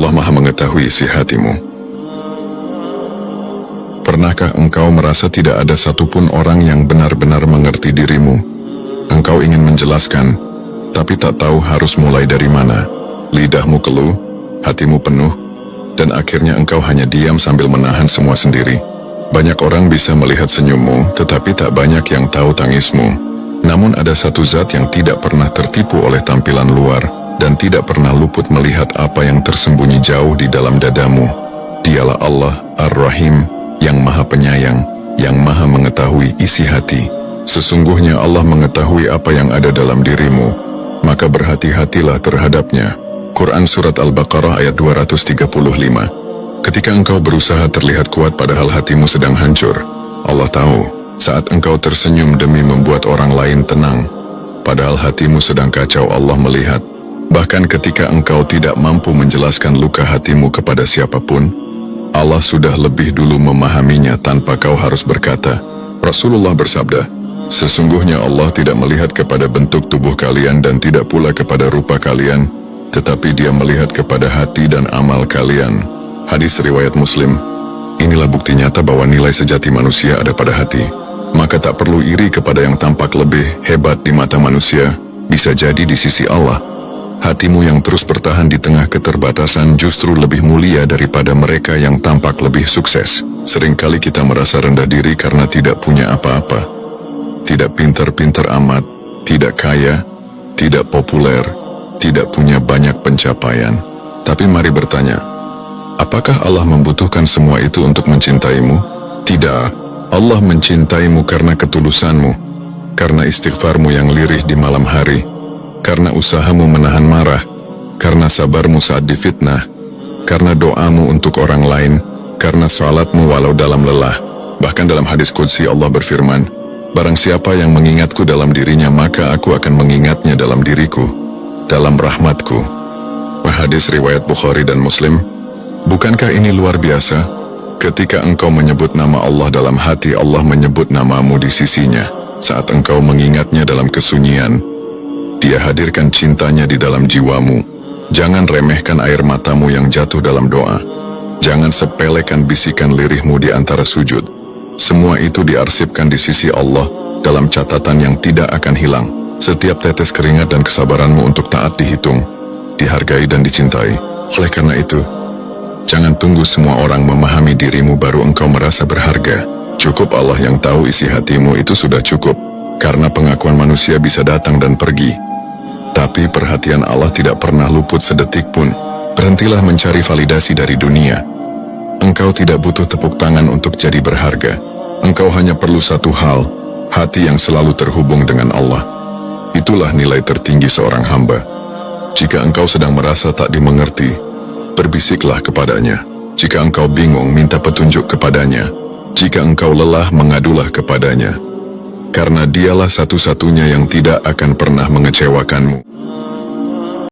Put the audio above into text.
Allah Maha mengetahui isi hatimu. Pernahkah engkau merasa tidak ada satupun orang yang benar-benar mengerti dirimu? Engkau ingin menjelaskan, tapi tak tahu harus mulai dari mana. Lidahmu keluh, hatimu penuh, dan akhirnya engkau hanya diam sambil menahan semua sendiri. Banyak orang bisa melihat senyummu, tetapi tak banyak yang tahu tangismu. Namun ada satu zat yang tidak pernah tertipu oleh tampilan luar, dan tidak pernah luput melihat apa yang tersembunyi jauh di dalam dadamu. Dialah Allah Ar-Rahim, yang Maha Penyayang, yang Maha mengetahui isi hati. Sesungguhnya Allah mengetahui apa yang ada dalam dirimu, maka berhati-hatilah terhadapnya. Quran Surat Al-Baqarah ayat 235. Ketika engkau berusaha terlihat kuat padahal hatimu sedang hancur, Allah tahu. Saat engkau tersenyum demi membuat orang lain tenang, padahal hatimu sedang kacau, Allah melihat. Bahkan ketika engkau tidak mampu menjelaskan luka hatimu kepada siapapun, Allah sudah lebih dulu memahaminya tanpa kau harus berkata. Rasulullah bersabda, sesungguhnya Allah tidak melihat kepada bentuk tubuh kalian dan tidak pula kepada rupa kalian, tetapi Dia melihat kepada hati dan amal kalian. Hadis riwayat Muslim. Inilah bukti nyata bahwa nilai sejati manusia ada pada hati. Maka tak perlu iri kepada yang tampak lebih hebat di mata manusia, bisa jadi di sisi Allah. Hatimu yang terus bertahan di tengah keterbatasan justru lebih mulia daripada mereka yang tampak lebih sukses. Seringkali kita merasa rendah diri karena tidak punya apa-apa. Tidak pintar-pintar amat, tidak kaya, tidak populer, tidak punya banyak pencapaian. Tapi mari bertanya, apakah Allah membutuhkan semua itu untuk mencintaimu? Tidak. Allah mencintaimu karena ketulusanmu, karena istighfarmu yang lirih di malam hari, karena usahamu menahan marah, karena sabarmu saat difitnah, karena doamu untuk orang lain, karena salatmu walau dalam lelah. Bahkan dalam hadis qudsi Allah berfirman, barang siapa yang mengingatku dalam dirinya, maka aku akan mengingatnya dalam diriku, dalam rahmatku. Hadis riwayat Bukhari dan Muslim. Bukankah ini luar biasa? Ketika engkau menyebut nama Allah dalam hati, Allah menyebut namamu di sisinya. Saat engkau mengingatnya dalam kesunyian, Dia hadirkan cintanya di dalam jiwamu. Jangan remehkan air matamu yang jatuh dalam doa. Jangan sepelekan bisikan lirihmu di antara sujud. Semua itu diarsipkan di sisi Allah dalam catatan yang tidak akan hilang. Setiap tetes keringat dan kesabaranmu untuk taat dihitung, dihargai dan dicintai. Oleh karena itu, jangan tunggu semua orang memahami dirimu baru engkau merasa berharga. Cukup Allah yang tahu isi hatimu, itu sudah cukup. Karena pengakuan manusia bisa datang dan pergi, tapi perhatian Allah tidak pernah luput sedetik pun. Berhentilah mencari validasi dari dunia. Engkau tidak butuh tepuk tangan untuk jadi berharga. Engkau hanya perlu satu hal, hati yang selalu terhubung dengan Allah. Itulah nilai tertinggi seorang hamba. Jika engkau sedang merasa tak dimengerti, berbisiklah kepadanya. Jika engkau bingung, minta petunjuk kepadanya. Jika engkau lelah, mengadulah kepadanya. Karena Dialah satu-satunya yang tidak akan pernah mengecewakanmu.